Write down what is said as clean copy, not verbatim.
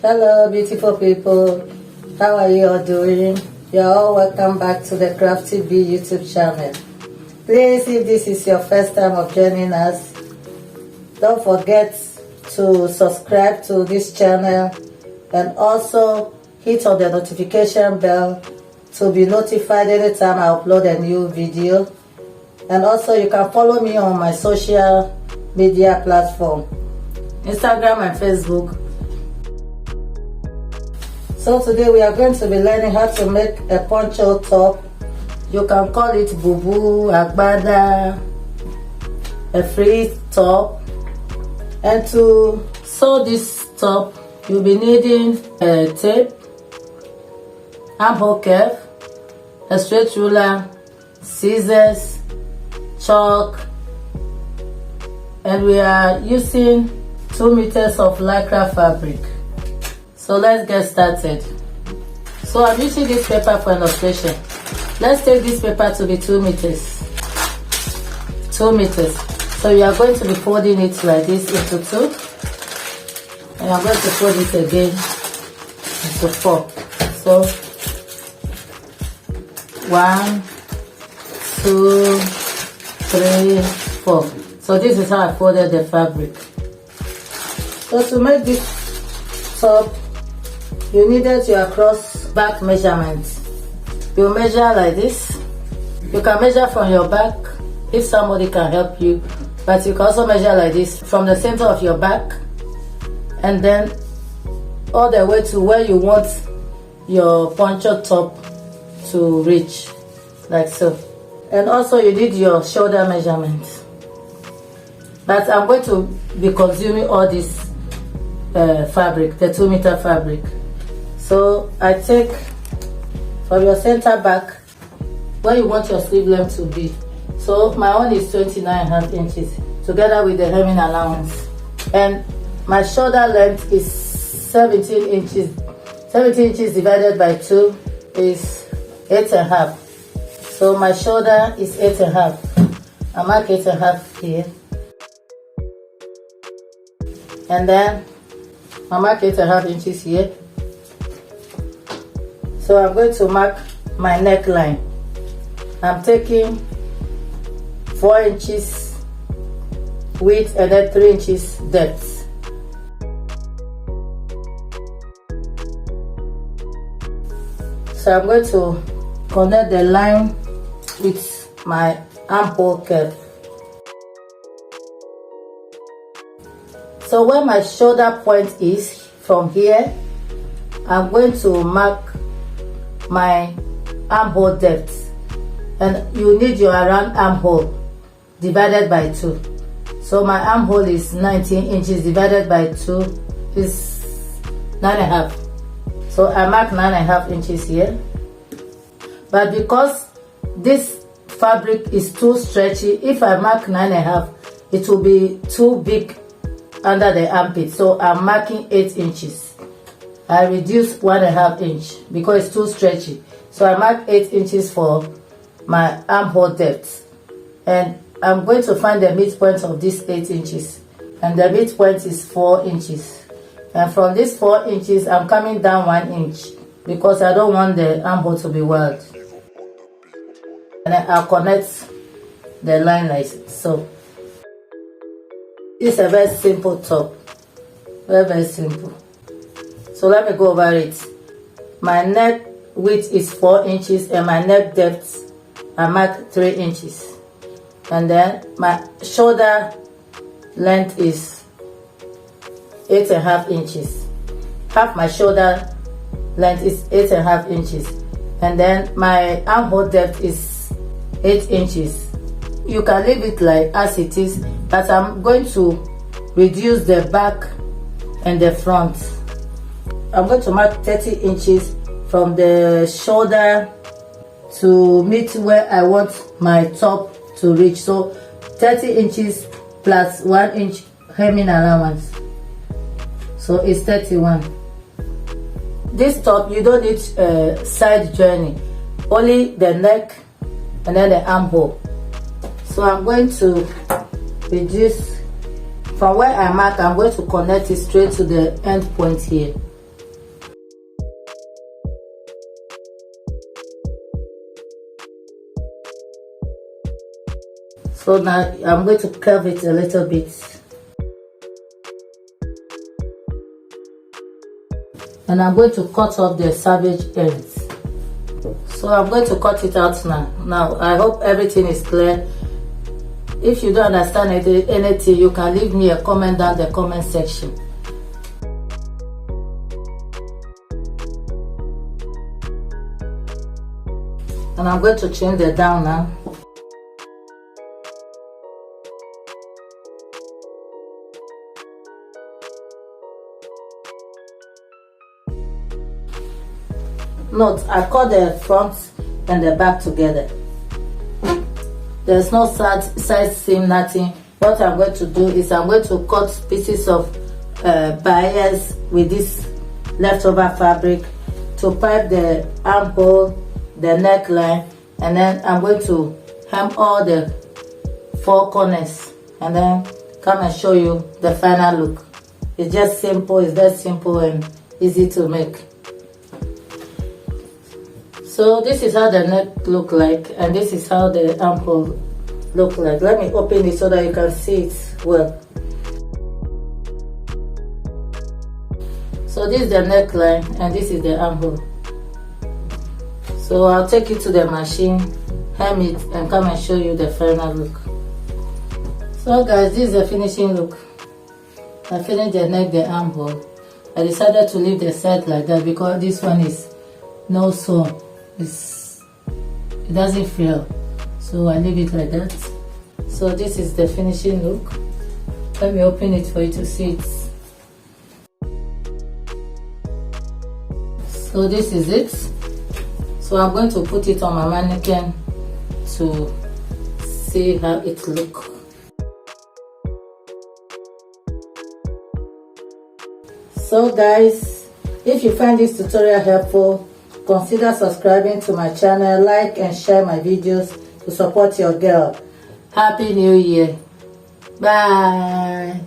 Hello beautiful people, how are you all doing? You're all welcome back to the Crafty B YouTube channel. Please, if this is your first time of joining us, don't forget to subscribe to this channel and also hit on the notification bell to be notified anytime I upload a new video. And also you can follow me on my social media platform, Instagram and Facebook. So today we are going to be learning how to make a poncho top. You can call it Bubu, Agbada, a free top. And to sew this top, you'll be needing a tape, armhole curve, a straight ruler, scissors, chalk, and we are using 2 meters of lycra fabric. So let's get started. So I'm using this paper for illustration. Let's take this paper to be 2 meters. 2 meters. So you are going to be folding it like this into 2. And I'm going to fold it again into 4. So 1, 2, 3, 4. So this is how I folded the fabric. So to make this top, you needed your cross back measurement. You measure like this. You can measure from your back if somebody can help you, but you can also measure like this from the center of your back and then all the way to where you want your poncho top to reach, like so. And also you need your shoulder measurement. But I'm going to be consuming all this fabric, the 2 meter fabric. So I take from your center back where you want your sleeve length to be. So my own is 29.5 inches together with the hemming allowance. And my shoulder length is 17 inches. 17 inches divided by 2 is 8.5. So my shoulder is 8.5. I mark 8.5 here. And then I mark 8.5 inches here. So I'm going to mark my neckline. I'm taking 4 inches width and then 3 inches depth. So I'm going to connect the line with my armhole curve. So where my shoulder point is, from here, I'm going to mark my armhole depth. And you need your round armhole divided by 2. So my armhole is 19 inches divided by 2 is 9.5. So I mark 9.5 inches here. But because this fabric is too stretchy, if I mark 9.5, it will be too big under the armpit. So I'm marking 8 inches. I reduce 1.5 inch because it's too stretchy. So I mark 8 inches for my armhole depth. And I'm going to find the midpoint of this 8 inches. And the midpoint is 4 inches. And from this 4 inches, I'm coming down 1 inch because I don't want the armhole to be wild. And then I'll connect the line like so. It's a very simple top. Very, very simple. So let me go over it. My neck width is 4 inches and my neck depth, I mark 3 inches. And then my shoulder length is 8.5 inches. Half my shoulder length is 8.5 inches. And then my armhole depth is 8 inches. You can leave it like as it is, but I'm going to reduce the back and the front. I'm going to mark 30 inches from the shoulder to meet where I want my top to reach. So 30 inches plus 1 inch hemming allowance. So it's 31. This top, you don't need side joining, only the neck and then the armhole. So I'm going to reduce from where I mark. I'm going to connect it straight to the end point here. So now I'm going to curve it a little bit. And I'm going to cut off the savage ends. So I'm going to cut it out now. Now I hope everything is clear. If you don't understand anything, you can leave me a comment down the comment section. And I'm going to change the down now. Note, I cut the front and the back together. There's no side seam, nothing. What I'm going to do is I'm going to cut pieces of bias with this leftover fabric to pipe the armhole, the neckline, and then I'm going to hem all the 4 corners and then come and show you the final look. It's just simple, it's that simple and easy to make. So this is how the neck look like, and this is how the armhole look like. Let me open it so that you can see it well. So this is the neckline and this is the armhole. So I'll take it to the machine, hem it, and come and show you the final look. So guys, this is the finishing look. I finished the neck, the armhole. I decided to leave the side like that because this one is no sew. It doesn't feel, so I leave it like that. So this is the finishing look. Let me open it for you to see it. So this is it. So I'm going to put it on my mannequin to see how it looks. So guys, if you find this tutorial helpful, consider subscribing to my channel, like and share my videos to support your girl. Happy New Year. Bye.